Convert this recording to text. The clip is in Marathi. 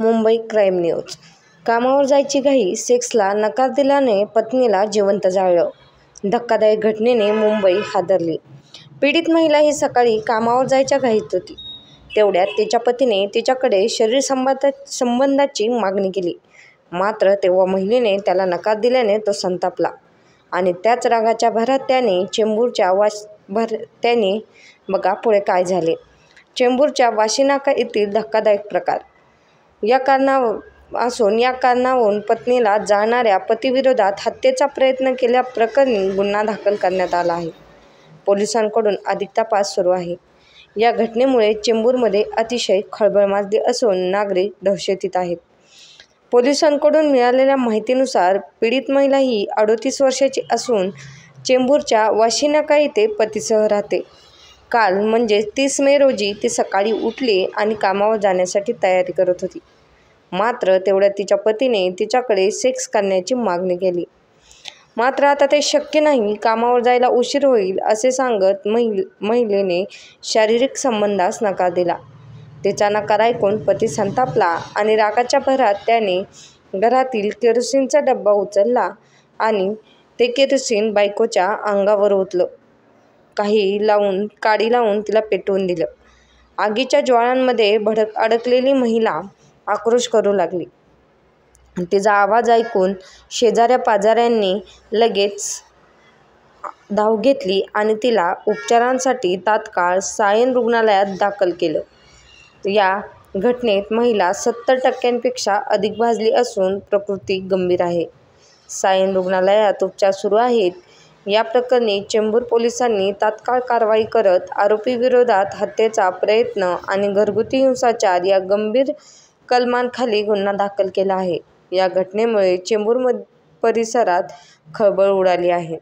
Mumbai crime news. कामावर जायची घाई, सेक्सला नकार दिल्याने पत्नीला जिवंत जाळलं. धक्कादायक घटनेने मुंबई हादरली. पीडित महिला ही सकाळी कामावर जायच्या घाईत होती. तेवढ्यात तिच्या पतीने तिच्याकडे शरीर संबंधाची मागणी केली. मात्र तेव्हा महिलेने त्याला नकार दिल्याने तो संतापला आणि त्याच रागाच्या भरात त्याने बघा पुढे काय झाले. चेंबूरच्या वाशीनाका येथील धक्कादायक प्रकार. या कारणावरून पत्नीला जाळणाऱ्या पतीविरोधात हत्येचा प्रयत्न केल्याप्रकरणी गुन्हा दाखल करण्यात आला आहे. पोलिसांकडून अधिक तपास सुरू आहे. या घटनेमुळे चेंबूरमध्ये अतिशय खळबळ माजली असून नागरिक दहशतीत आहेत. पोलिसांकडून मिळालेल्या माहितीनुसार पीडित महिला ही 38 वर्षाची असून चेंबूरच्या वाशीनाका येथे पतीसह राहते. काल म्हणजे 30 मे रोजी ती सकाळी उठली आणि कामावर जाण्यासाठी तयारी करत होती. मात्र तेवढ्यात तिच्या पतीने तिच्याकडे सेक्स करण्याची मागणी केली. मात्र आता ते शक्य नाही, कामावर जायला उशीर होईल असे सांगत महिलेने शारीरिक संबंधास नकार दिला. तिचा नकार ऐकून पती संतापला आणि रागाच्या भरात त्याने घरातील केरोसिनचा डब्बा उचलला आणि ते केरोसिन बायकोच्या अंगावर ओतलं. काडी लावून तिला पेटवून दिलं. आगीच्या ज्वाळांमध्ये अडकलेली महिला आक्रोश करू लागली. तिचा आवाज ऐकून शेजाऱ्या-पाजाऱ्यांनी लगेच धाव घेतली आणि तिला उपचारांसाठी तात्काळ सायन रुग्णालयात दाखल केलं. या घटनेत महिला 70% अधिक भाजली असून प्रकृती गंभीर आहे. सायन रुग्णालयात उपचार सुरू आहेत. या प्रकरणी चेंबूर पोलिसांनी तात्काळ कारवाई करत आरोपीविरोधात हत्येचा प्रयत्न आणि घरगुती हिंसाचार या गंभीर कलमांखाली गुन्हा दाखल केला आहे. या घटनेमुळे चेंबूर परिसरात खळबळ उडाली आहे.